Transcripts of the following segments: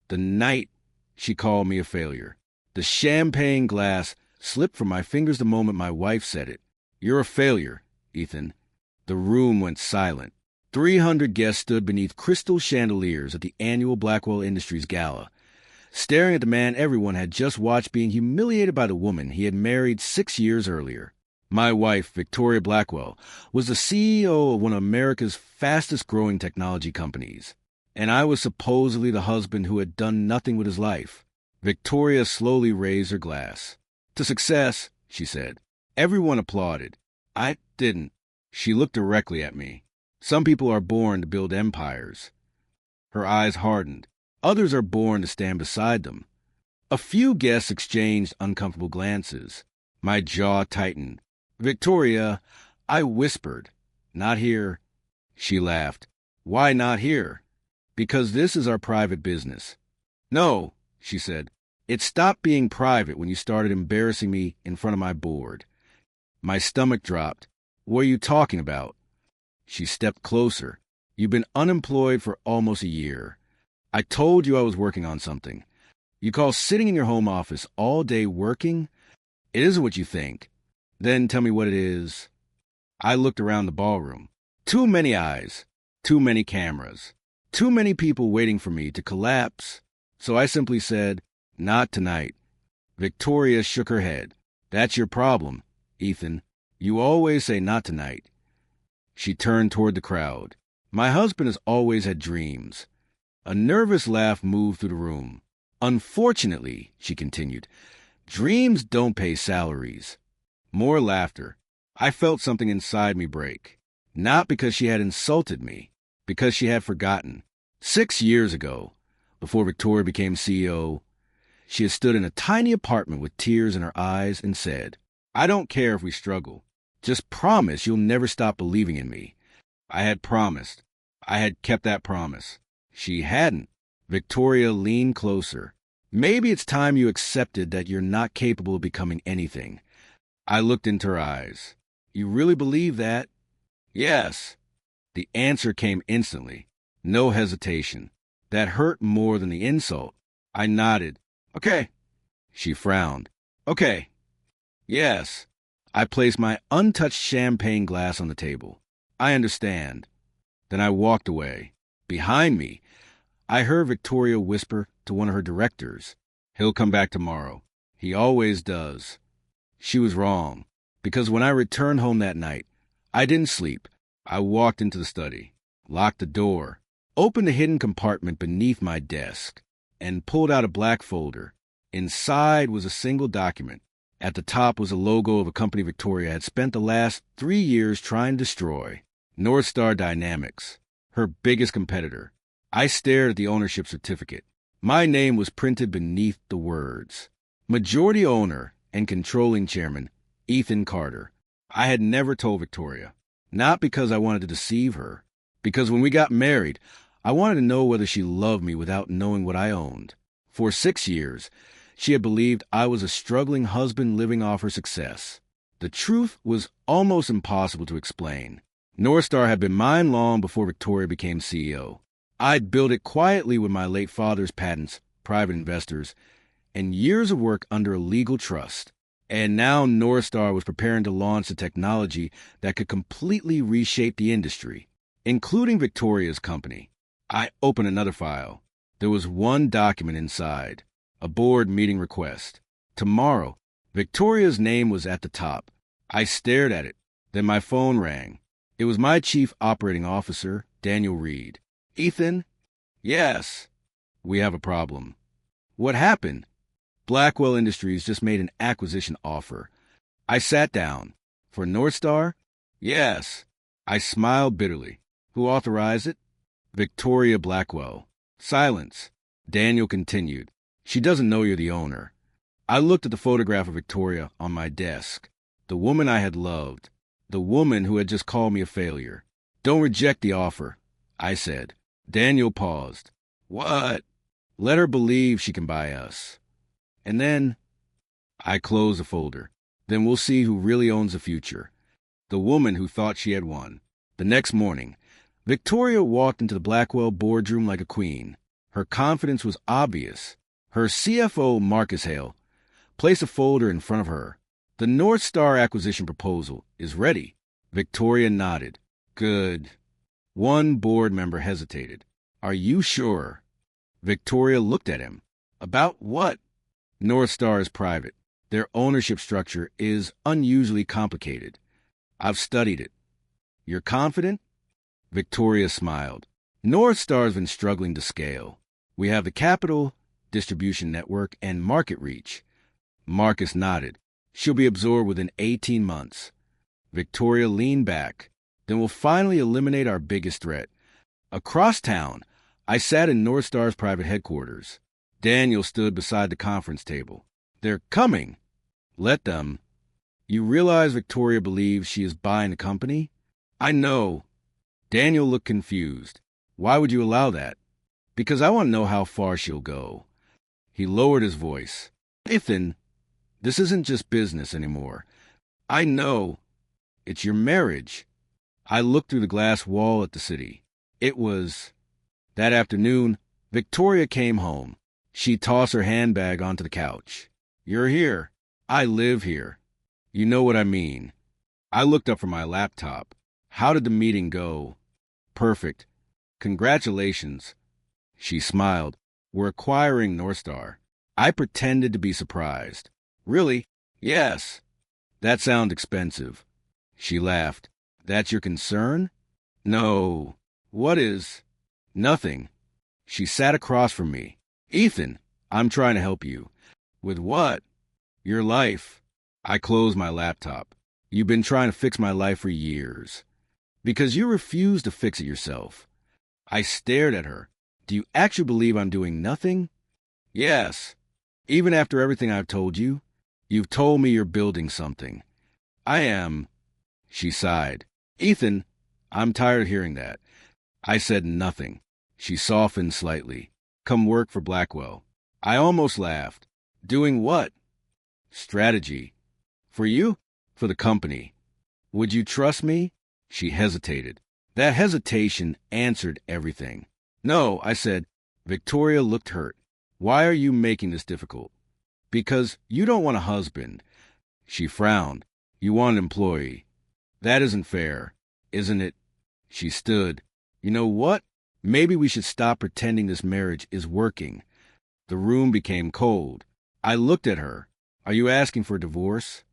The night she called me a failure. The champagne glass slipped from my fingers the moment my wife said it. "You're a failure, Ethan." The room went silent. 300 guests stood beneath crystal chandeliers at the annual Blackwell Industries gala, staring at the man everyone had just watched being humiliated by the woman he had married 6 years earlier. My wife, Victoria Blackwell, was the CEO of one of America's fastest-growing technology companies, and I was supposedly the husband who had done nothing with his life. Victoria slowly raised her glass. "To success," she said. Everyone applauded. I didn't. She looked directly at me. "Some people are born to build empires." Her eyes hardened. "Others are born to stand beside them." A few guests exchanged uncomfortable glances. My jaw tightened. "Victoria," I whispered. "Not here." She laughed. "Why not here?" "Because this is our private business." "No," she said. "It stopped being private when you started embarrassing me in front of my board." My stomach dropped. "What are you talking about?" She stepped closer. "You've been unemployed for almost a year. I told you I was working on something. You call sitting in your home office all day working? It isn't what you think. Then tell me what it is." I looked around the ballroom. Too many eyes. Too many cameras. Too many people waiting for me to collapse. So I simply said, "Not tonight." Victoria shook her head. "That's your problem, Ethan. You always say not tonight." She turned toward the crowd. "My husband has always had dreams." A nervous laugh moved through the room. "Unfortunately," she continued, "dreams don't pay salaries." More laughter. I felt something inside me break. Not because she had insulted me, because she had forgotten. 6 years ago, before Victoria became CEO, she had stood in a tiny apartment with tears in her eyes and said, "I don't care if we struggle. Just promise you'll never stop believing in me." I had promised. I had kept that promise. She hadn't. Victoria leaned closer. "Maybe it's time you accepted that you're not capable of becoming anything." I looked into her eyes. "You really believe that?" "Yes." The answer came instantly. No hesitation. That hurt more than the insult. I nodded. "Okay." She frowned. "Okay." "Yes." I placed my untouched champagne glass on the table. "I understand." Then I walked away. Behind me, I heard Victoria whisper to one of her directors, "He'll come back tomorrow. He always does." She was wrong, because when I returned home that night, I didn't sleep. I walked into the study, locked the door, opened a hidden compartment beneath my desk, and pulled out a black folder. Inside was a single document. At the top was a logo of a company Victoria had spent the last 3 years trying to destroy, Northstar Dynamics, her biggest competitor. I stared at the ownership certificate. My name was printed beneath the words. Majority owner and controlling chairman, Ethan Carter. I had never told Victoria, not because I wanted to deceive her, because when we got married, I wanted to know whether she loved me without knowing what I owned. For 6 years, she had believed I was a struggling husband living off her success. The truth was almost impossible to explain. Northstar had been mine long before Victoria became CEO. I'd built it quietly with my late father's patents, private investors, and years of work under a legal trust. And now Northstar was preparing to launch the technology that could completely reshape the industry, including Victoria's company. I opened another file. There was one document inside, a board meeting request. Tomorrow, Victoria's name was at the top. I stared at it. Then my phone rang. It was my chief operating officer, Daniel Reed. "Ethan?" "Yes." "We have a problem." "What happened?" "Blackwell Industries just made an acquisition offer." I sat down. "For Northstar?" "Yes." I smiled bitterly. "Who authorized it?" "Victoria Blackwell." Silence. Daniel continued. "She doesn't know you're the owner." I looked at the photograph of Victoria on my desk. The woman I had loved. The woman who had just called me a failure. "Don't reject the offer," I said. Daniel paused. "What?" "Let her believe she can buy us. And then," I closed the folder, "then we'll see who really owns the future." The woman who thought she had won. The next morning, Victoria walked into the Blackwell boardroom like a queen. Her confidence was obvious. Her CFO, Marcus Hale, placed a folder in front of her. The Northstar acquisition proposal is ready. Victoria nodded. Good. One board member hesitated. Are you sure? Victoria looked at him. About what? Northstar is private. Their ownership structure is unusually complicated. I've studied it. You're confident? Victoria smiled. Northstar's been struggling to scale. We have the capital, distribution network, and market reach. Marcus nodded. She'll be absorbed within 18 months. Victoria leaned back. Then we'll finally eliminate our biggest threat. Across town, I sat in Northstar's private headquarters. Daniel stood beside the conference table. They're coming. Let them. You realize Victoria believes she is buying the company? I know. Daniel looked confused. Why would you allow that? Because I want to know how far she'll go. He lowered his voice. Ethan, this isn't just business anymore. I know. It's your marriage. I looked through the glass wall at the city. It was... That afternoon, Victoria came home. She tossed her handbag onto the couch. You're here. I live here. You know what I mean. I looked up from my laptop. How did the meeting go? Perfect. Congratulations. She smiled. We're acquiring Northstar. I pretended to be surprised. Really? Yes. That sounds expensive. She laughed. That's your concern? No. What is? Nothing. She sat across from me. Ethan, I'm trying to help you. With what? Your life. I closed my laptop. You've been trying to fix my life for years. Because you refuse to fix it yourself. I stared at her. Do you actually believe I'm doing nothing? Yes. Even after everything I've told you, you've told me you're building something. I am. She sighed. Ethan, I'm tired of hearing that. I said nothing. She softened slightly. Come work for Blackwell. I almost laughed. Doing what? Strategy. For you? For the company. Would you trust me? She hesitated. That hesitation answered everything. No, I said. Victoria looked hurt. Why are you making this difficult? Because you don't want a husband. She frowned. You want an employee. That isn't fair, isn't it? She stood. You know what? Maybe we should stop pretending this marriage is working. The room became cold. I looked at her. Are you asking for a divorce?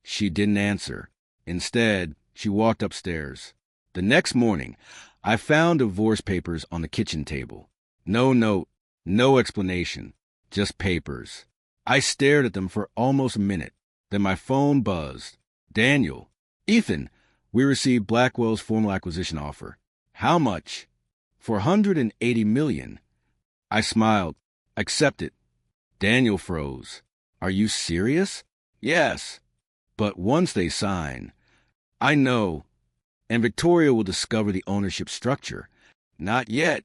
She didn't answer. Instead, she walked upstairs. The next morning, I found divorce papers on the kitchen table. No note, no explanation, just papers. I stared at them for almost a minute. Then my phone buzzed. Daniel. Ethan, we received Blackwell's formal acquisition offer. How much? $480 million. I smiled. Accept it. Daniel froze. Are you serious? Yes. But once they sign, I know. And Victoria will discover the ownership structure. Not yet.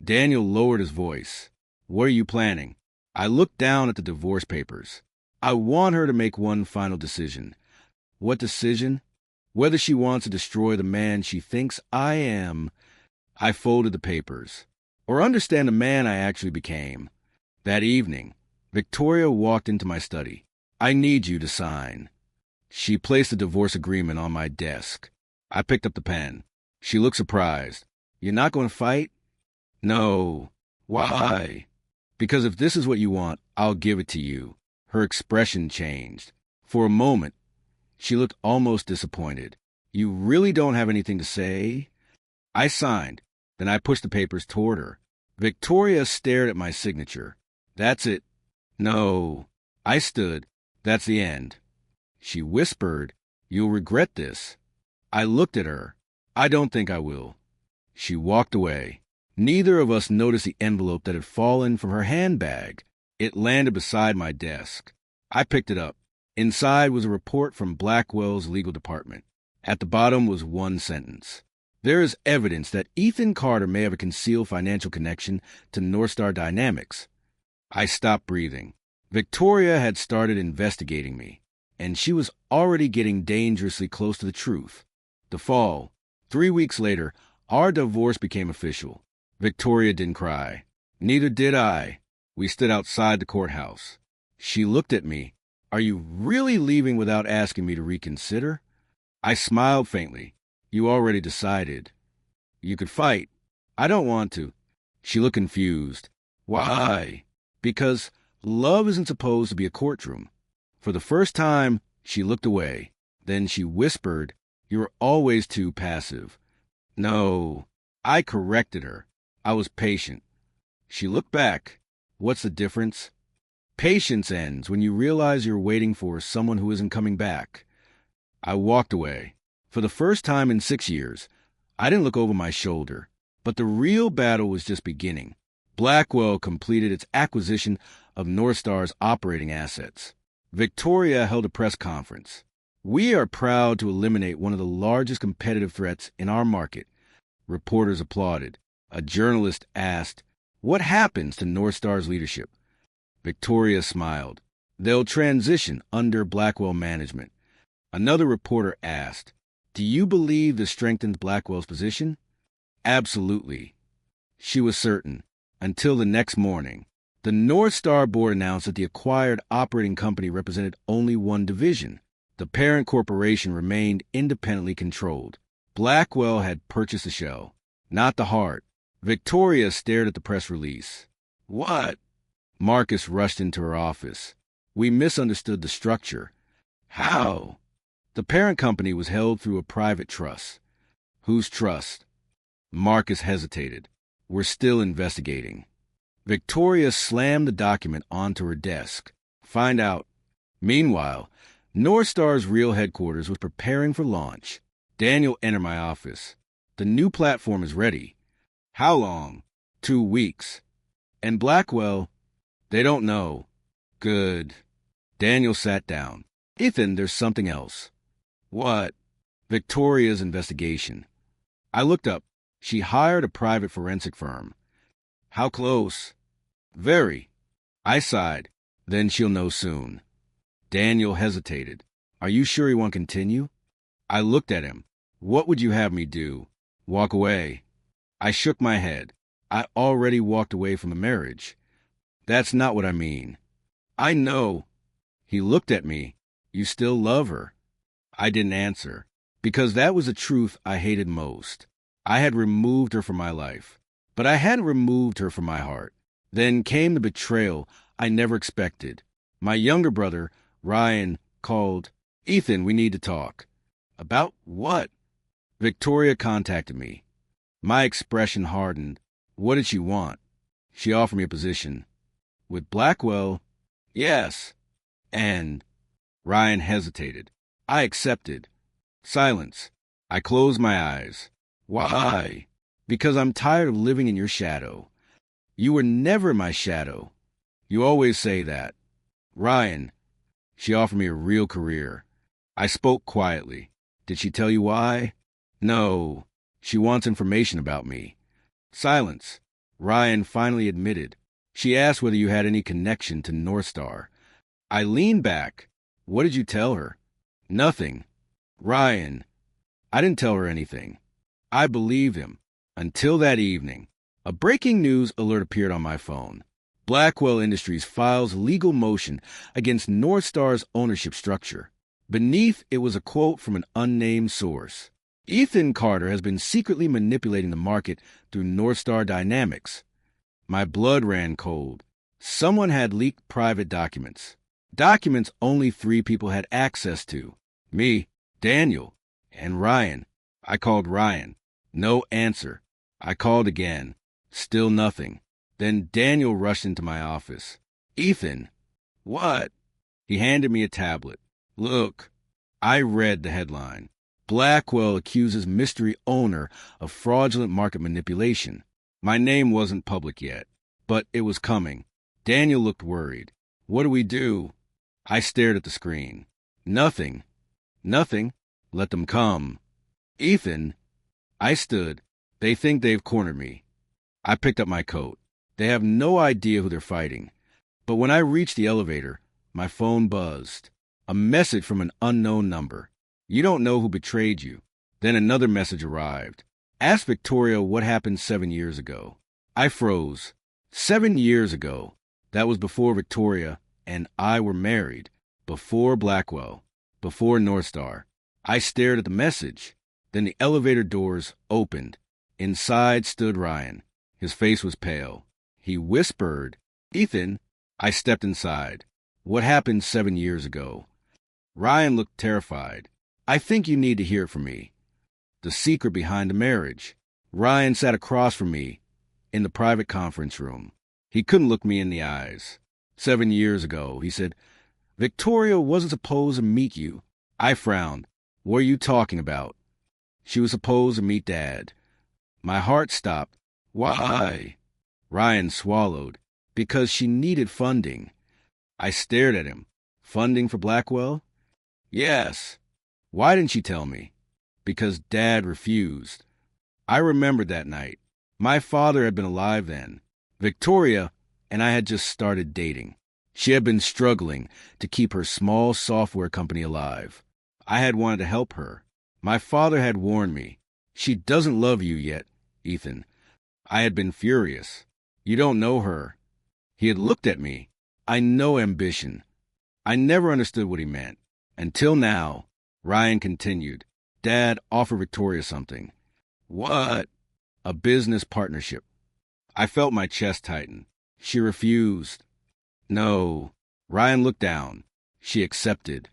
Daniel lowered his voice. What are you planning? I looked down at the divorce papers. I want her to make one final decision. What decision? Whether she wants to destroy the man she thinks I am. I folded the papers. Or understand the man I actually became. That evening, Victoria walked into my study. I need you to sign. She placed the divorce agreement on my desk. I picked up the pen. She looked surprised. You're not going to fight? No. Why? Because if this is what you want, I'll give it to you. Her expression changed. For a moment, she looked almost disappointed. You really don't have anything to say? I signed. Then I pushed the papers toward her. Victoria stared at my signature. That's it. No. I stood. That's the end. She whispered, You'll regret this. I looked at her. I don't think I will. She walked away. Neither of us noticed the envelope that had fallen from her handbag. It landed beside my desk. I picked it up. Inside was a report from Blackwell's legal department. At the bottom was one sentence. There is evidence that Ethan Carter may have a concealed financial connection to Northstar Dynamics. I stopped breathing. Victoria had started investigating me, and she was already getting dangerously close to the truth. The fall. 3 weeks later, our divorce became official. Victoria didn't cry. Neither did I. We stood outside the courthouse. She looked at me. Are you really leaving without asking me to reconsider? I smiled faintly. You already decided. You could fight. I don't want to. She looked confused. Why? Because love isn't supposed to be a courtroom. For the first time, she looked away. Then she whispered, You're always too passive. No. I corrected her. I was patient. She looked back. What's the difference? Patience ends when you realize you're waiting for someone who isn't coming back. I walked away. For the first time in 6 years, I didn't look over my shoulder. But the real battle was just beginning. Blackwell completed its acquisition of Northstar's operating assets. Victoria held a press conference. We are proud to eliminate one of the largest competitive threats in our market. Reporters applauded. A journalist asked, What happens to Northstar's leadership? Victoria smiled. They'll transition under Blackwell management. Another reporter asked, Do you believe this strengthens Blackwell's position? Absolutely. She was certain. Until the next morning. The Northstar board announced that the acquired operating company represented only one division. The parent corporation remained independently controlled. Blackwell had purchased the shell, not the heart. Victoria stared at the press release. What? Marcus rushed into her office. We misunderstood the structure. How? The parent company was held through a private trust. Whose trust? Marcus hesitated. We're still investigating. Victoria slammed the document onto her desk. Find out. Meanwhile, Northstar's real headquarters was preparing for launch. Daniel entered my office. The new platform is ready. How long? 2 weeks. And Blackwell? They don't know. Good. Daniel sat down. Ethan, there's something else. What? Victoria's investigation. I looked up. She hired a private forensic firm. How close? Very. I sighed. Then she'll know soon. Daniel hesitated. Are you sure you won't continue? I looked at him. What would you have me do? Walk away? I shook my head. I already walked away from a marriage. That's not what I mean. I know. He looked at me. You still love her? I didn't answer. Because that was the truth I hated most. I had removed her from my life, but I hadn't removed her from my heart. Then came the betrayal I never expected. My younger brother, Ryan, called. Ethan, we need to talk. About what? Victoria contacted me. My expression hardened. What did she want? She offered me a position. With Blackwell? Yes. And? Ryan hesitated. I accepted. Silence. I closed my eyes. Why? Because I'm tired of living in your shadow. You were never my shadow. You always say that. Ryan, she offered me a real career. I spoke quietly. Did she tell you why? No. She wants information about me. Silence. Ryan finally admitted. She asked whether you had any connection to Northstar. I leaned back. What did you tell her? Nothing. Ryan. I didn't tell her anything. I believed him. Until that evening. A breaking news alert appeared on my phone. Blackwell Industries files legal motion against Northstar's ownership structure. Beneath it was a quote from an unnamed source. Ethan Carter has been secretly manipulating the market through Northstar Dynamics. My blood ran cold. Someone had leaked private documents. Documents only 3 people had access to. Me, Daniel, and Ryan. I called Ryan. No answer. I called again. Still nothing. Then Daniel rushed into my office. Ethan. What? He handed me a tablet. Look. I read the headline. Blackwell accuses mystery owner of fraudulent market manipulation. My name wasn't public yet, but it was coming. Daniel looked worried. What do we do? I stared at the screen. Nothing. Nothing. Let them come. Ethan. I stood. They think they've cornered me. I picked up my coat. They have no idea who they're fighting. But when I reached the elevator, my phone buzzed. A message from an unknown number. You don't know who betrayed you. Then another message arrived. Ask Victoria what happened 7 years ago. I froze. 7 years ago. That was before Victoria and I were married, before Blackwell, before Northstar. I stared at the message. Then the elevator doors opened. Inside stood Ryan. His face was pale. He whispered, "Ethan." I stepped inside. "What happened 7 years ago?" Ryan looked terrified. "I think you need to hear it from me. The secret behind the marriage." Ryan sat across from me in the private conference room. He couldn't look me in the eyes. "7 years ago," he said, "Victoria wasn't supposed to meet you." I frowned. "What are you talking about?" "She was supposed to meet Dad." My heart stopped. "Why?" Ryan swallowed. "Because she needed funding." I stared at him. "Funding for Blackwell?" "Yes." "Why didn't she tell me?" "Because Dad refused." I remembered that night. My father had been alive then. Victoria and I had just started dating. She had been struggling to keep her small software company alive. I had wanted to help her. My father had warned me, "She doesn't love you yet, Ethan." I had been furious. "You don't know her." He had looked at me. I know ambition. I never understood what he meant. Until now. Ryan continued. "Dad offered Victoria something." "What?" "A business partnership." I felt my chest tighten. "She refused." "No." Ryan looked down. "She accepted."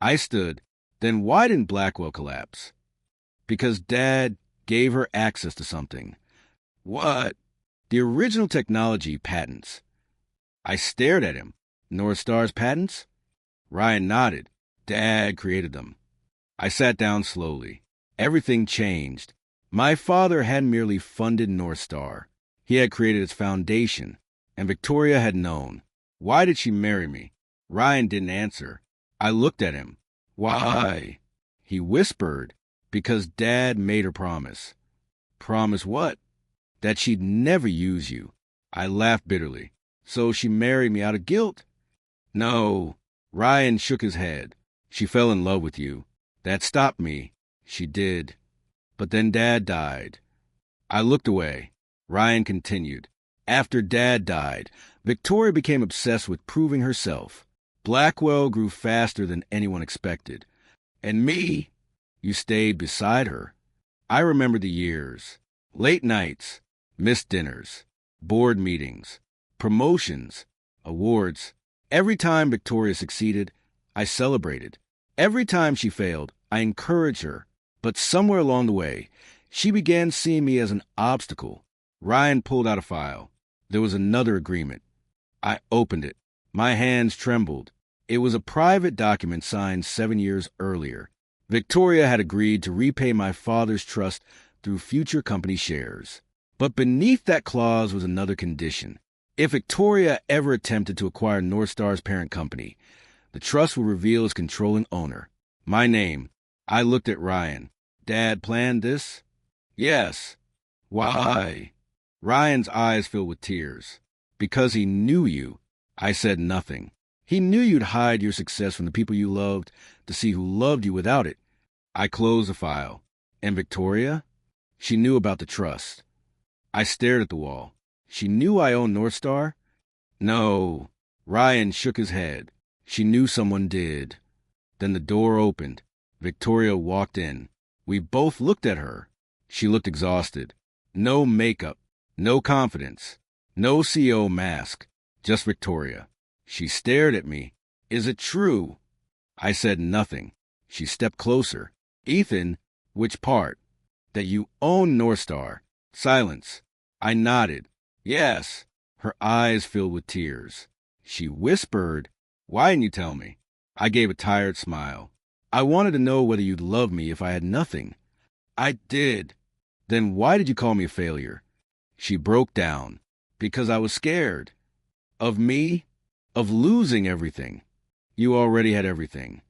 I stood. "Then why didn't Blackwell collapse?" "Because Dad gave her access to something." "What?" "The original technology patents." I stared at him. "Northstar's patents?" Ryan nodded. "Dad created them." I sat down slowly. Everything changed. My father hadn't merely funded Northstar. He had created its foundation, and Victoria had known. Why did she marry me? Ryan didn't answer. I looked at him. "Why?" He whispered, "Because Dad made her promise." "Promise what?" "That she'd never use you." I laughed bitterly. "So she married me out of guilt?" "No." Ryan shook his head. "She fell in love with you. That stopped me." "She did. But then Dad died." I looked away. Ryan continued. "After Dad died, Victoria became obsessed with proving herself. Blackwell grew faster than anyone expected. And me? You stayed beside her." I remember the years. Late nights, missed dinners, board meetings, promotions, awards. Every time Victoria succeeded, I celebrated. Every time she failed, I encouraged her. But somewhere along the way, she began seeing me as an obstacle. Ryan pulled out a file. There was another agreement. I opened it. My hands trembled. It was a private document signed 7 years earlier. Victoria had agreed to repay my father's trust through future company shares. But beneath that clause was another condition. If Victoria ever attempted to acquire Northstar's parent company, the trust would reveal its controlling owner. My name. I looked at Ryan. "Dad planned this?" "Yes." "Why?" Ryan's eyes filled with tears. "Because he knew you." I said nothing. "He knew you'd hide your success from the people you loved to see who loved you without it." I closed the file. "And Victoria?" "She knew about the trust." I stared at the wall. "She knew I owned Northstar?" "No." Ryan shook his head. "She knew someone did." Then the door opened. Victoria walked in. We both looked at her. She looked exhausted. No makeup, no confidence, no CEO mask, just Victoria. She stared at me. "Is it true?" I said nothing. She stepped closer. "Ethan, which part?" "That you own Northstar." Silence. I nodded. "Yes." Her eyes filled with tears. She whispered, "Why didn't you tell me?" I gave a tired smile. "I wanted to know whether you'd love me if I had nothing." "I did." "Then why did you call me a failure?" She broke down. "Because I was scared." "Of me?" "Of losing everything." "You already had everything."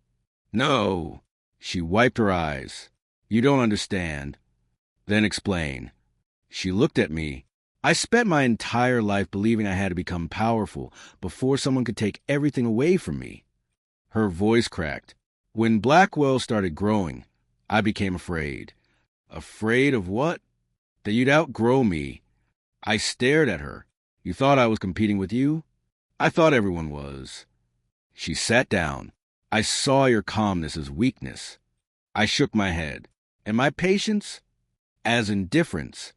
"No." She wiped her eyes. "You don't understand." "Then explain." She looked at me. "I spent my entire life believing I had to become powerful before someone could take everything away from me." Her voice cracked. "When Blackwell started growing, I became afraid." "Afraid of what?" "That you'd outgrow me." I stared at her. You thought I was competing with you? I thought everyone was. She sat down. I saw your calmness as weakness. I shook my head. And my patience? As indifference.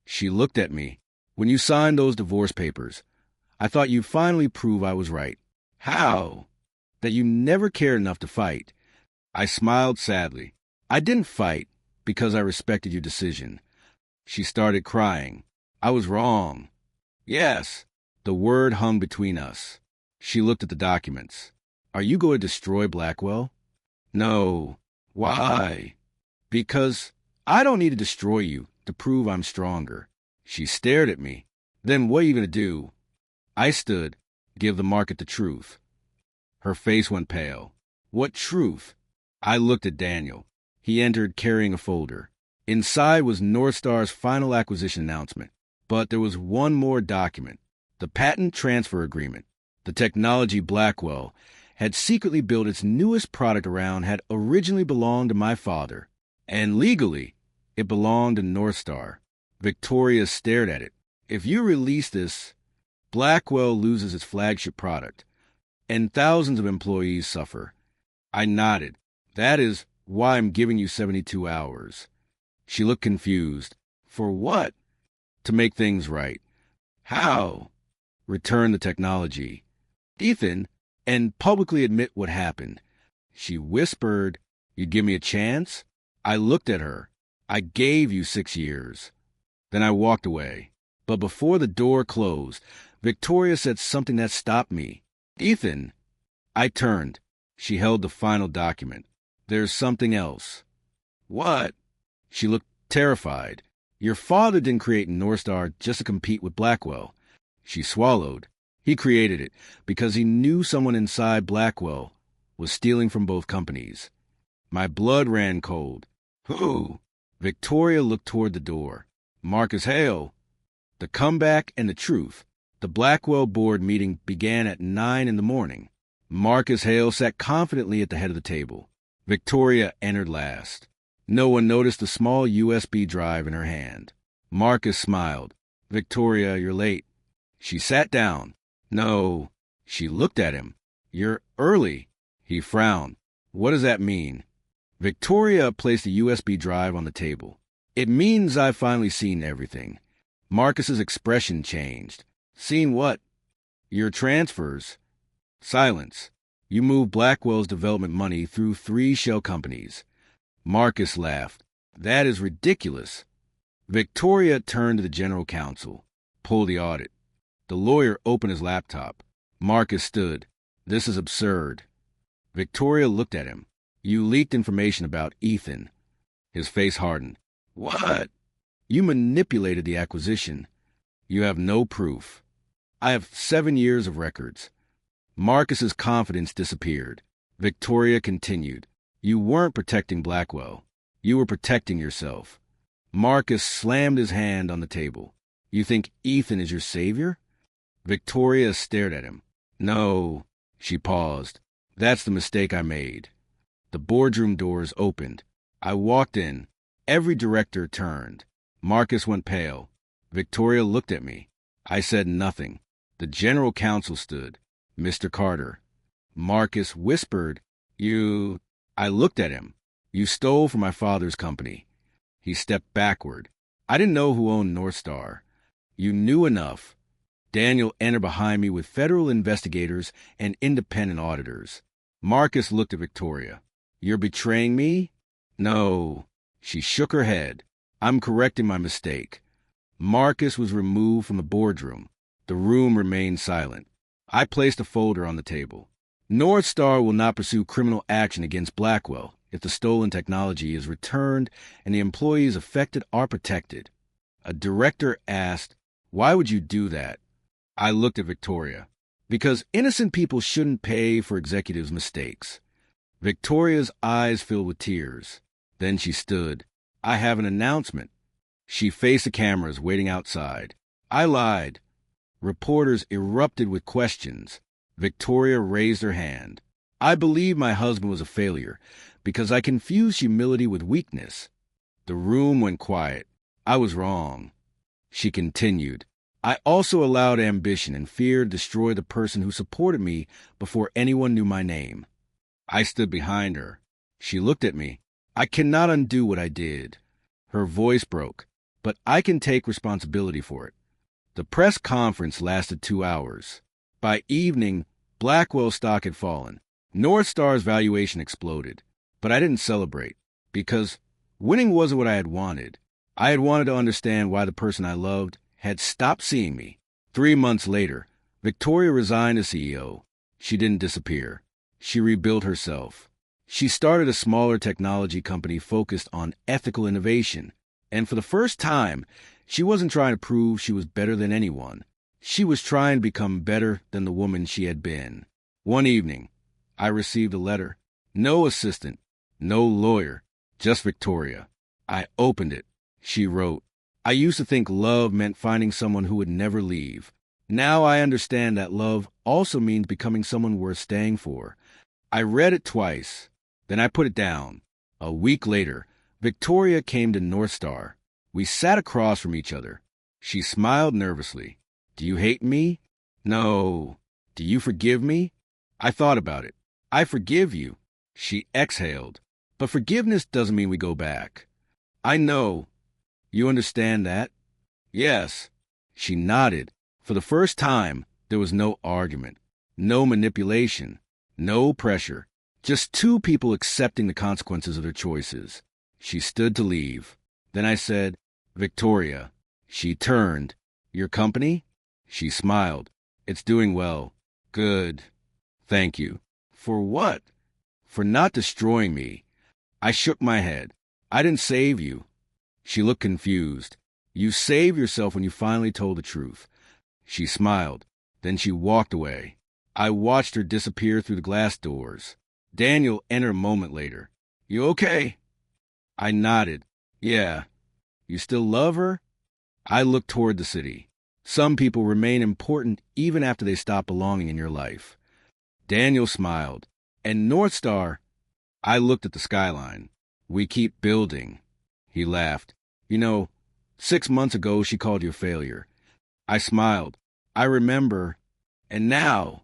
She looked at me. When you signed those divorce papers, I thought you'd finally prove I was right. How? That you never cared enough to fight. I smiled sadly. I didn't fight because I respected your decision. She started crying. I was wrong. Yes. The word hung between us. She looked at the documents. Are you going to destroy Blackwell? No. Why? Because I don't need to destroy you to prove I'm stronger. She stared at me. Then what are you going to do? I stood. Give the market the truth. Her face went pale. What truth? I looked at Daniel. He entered carrying a folder. Inside was Northstar's final acquisition announcement. But there was one more document. The patent transfer agreement. The technology Blackwell had secretly built its newest product around had originally belonged to my father. And legally, it belonged to Northstar. Victoria stared at it. If you release this, Blackwell loses its flagship product, and thousands of employees suffer. I nodded. That is why I'm giving you 72 hours. She looked confused. For what? To make things right. How? Return the technology. Ethan, and publicly admit what happened. She whispered, You'd give me a chance? I looked at her. I gave you 6 years. Then I walked away. But before the door closed, Victoria said something that stopped me. Ethan. I turned. She held the final document. There's something else. What? She looked terrified. Your father didn't create Northstar just to compete with Blackwell. She swallowed. He created it because he knew someone inside Blackwell was stealing from both companies. My blood ran cold. Who? Victoria looked toward the door. Marcus Hale. The comeback and the truth. The Blackwell board meeting began at 9 in the morning. Marcus Hale sat confidently at the head of the table. Victoria entered last. No one noticed the small USB drive in her hand. Marcus smiled. Victoria, you're late. She sat down. No. She looked at him. You're early. He frowned. What does that mean? Victoria placed a USB drive on the table. It means I've finally seen everything. Marcus's expression changed. Seen what? Your transfers. Silence. You moved Blackwell's development money through 3 shell companies. Marcus laughed. That is ridiculous. Victoria turned to the general counsel. Pull the audit. The lawyer opened his laptop. Marcus stood. This is absurd. Victoria looked at him. You leaked information about Ethan. His face hardened. What? You manipulated the acquisition. You have no proof. I have 7 years of records. Marcus's confidence disappeared. Victoria continued. You weren't protecting Blackwell. You were protecting yourself. Marcus slammed his hand on the table. You think Ethan is your savior? Victoria stared at him. No. She paused. That's the mistake I made. The boardroom doors opened. I walked in. Every director turned. Marcus went pale. Victoria looked at me. I said nothing. The general counsel stood. Mr. Carter. Marcus whispered, You... I looked at him. You stole from my father's company. He stepped backward. I didn't know who owned Northstar. You knew enough. Daniel entered behind me with federal investigators and independent auditors. Marcus looked at Victoria. You're betraying me? No. She shook her head. I'm correcting my mistake. Marcus was removed from the boardroom. The room remained silent. I placed a folder on the table. Northstar will not pursue criminal action against Blackwell if the stolen technology is returned and the employees affected are protected. A director asked, Why would you do that? I looked at Victoria. Because innocent people shouldn't pay for executives' mistakes. Victoria's eyes filled with tears. Then she stood. I have an announcement. She faced the cameras waiting outside. I lied. Reporters erupted with questions. Victoria raised her hand. I believe my husband was a failure because I confused humility with weakness. The room went quiet. I was wrong. She continued. I also allowed ambition and fear to destroy the person who supported me before anyone knew my name. I stood behind her. She looked at me. I cannot undo what I did. Her voice broke, but I can take responsibility for it. The press conference lasted 2 hours. By evening, Blackwell stock had fallen. Northstar's valuation exploded. But I didn't celebrate, because winning wasn't what I had wanted. I had wanted to understand why the person I loved had stopped seeing me. 3 months later, Victoria resigned as CEO. She didn't disappear. She rebuilt herself. She started a smaller technology company focused on ethical innovation. And for the first time, she wasn't trying to prove she was better than anyone. She was trying to become better than the woman she had been. One evening, I received a letter. No assistant, no lawyer, just Victoria. I opened it. She wrote, "I used to think love meant finding someone who would never leave. Now I understand that love also means becoming someone worth staying for." I read it twice. Then I put it down. A week later, Victoria came to Northstar. We sat across from each other. She smiled nervously. "Do you hate me?" "No." "Do you forgive me?" I thought about it. "I forgive you." She exhaled. "But forgiveness doesn't mean we go back." "I know. You understand that?" "Yes." She nodded. For the first time, there was no argument, no manipulation, no pressure. Just two people accepting the consequences of their choices. She stood to leave. Then I said, "Victoria." She turned. "Your company?" She smiled. "It's doing well." "Good. Thank you." "For what?" "For not destroying me." I shook my head. "I didn't save you." She looked confused. "You saved yourself when you finally told the truth." She smiled. Then she walked away. I watched her disappear through the glass doors. Daniel entered a moment later. "You okay?" I nodded. "Yeah." "You still love her?" I looked toward the city. Some people remain important even after they stop belonging in your life. Daniel smiled. "And Northstar?" I looked at the skyline. "We keep building." He laughed. 6 months ago she called you a failure." I smiled. "I remember. And now?"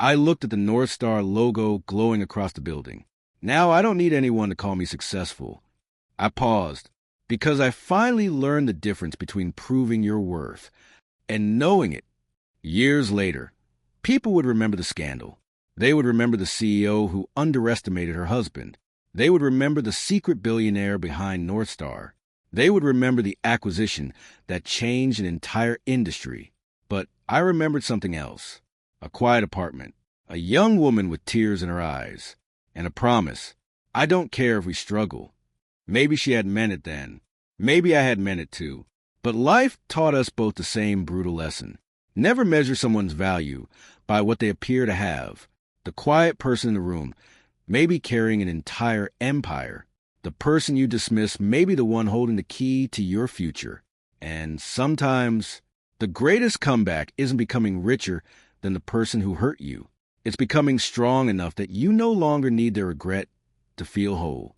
I looked at the Northstar logo glowing across the building. "Now I don't need anyone to call me successful." I paused, because I finally learned the difference between proving your worth and knowing it. Years later, people would remember the scandal. They would remember the CEO who underestimated her husband. They would remember the secret billionaire behind Northstar. They would remember the acquisition that changed an entire industry. But I remembered something else. A quiet apartment, a young woman with tears in her eyes, and a promise. I don't care if we struggle. Maybe she had meant it then. Maybe I had meant it too. But life taught us both the same brutal lesson. Never measure someone's value by what they appear to have. The quiet person in the room may be carrying an entire empire. The person you dismiss may be the one holding the key to your future. And sometimes the greatest comeback isn't becoming richer than the person who hurt you. It's becoming strong enough that you no longer need their regret to feel whole.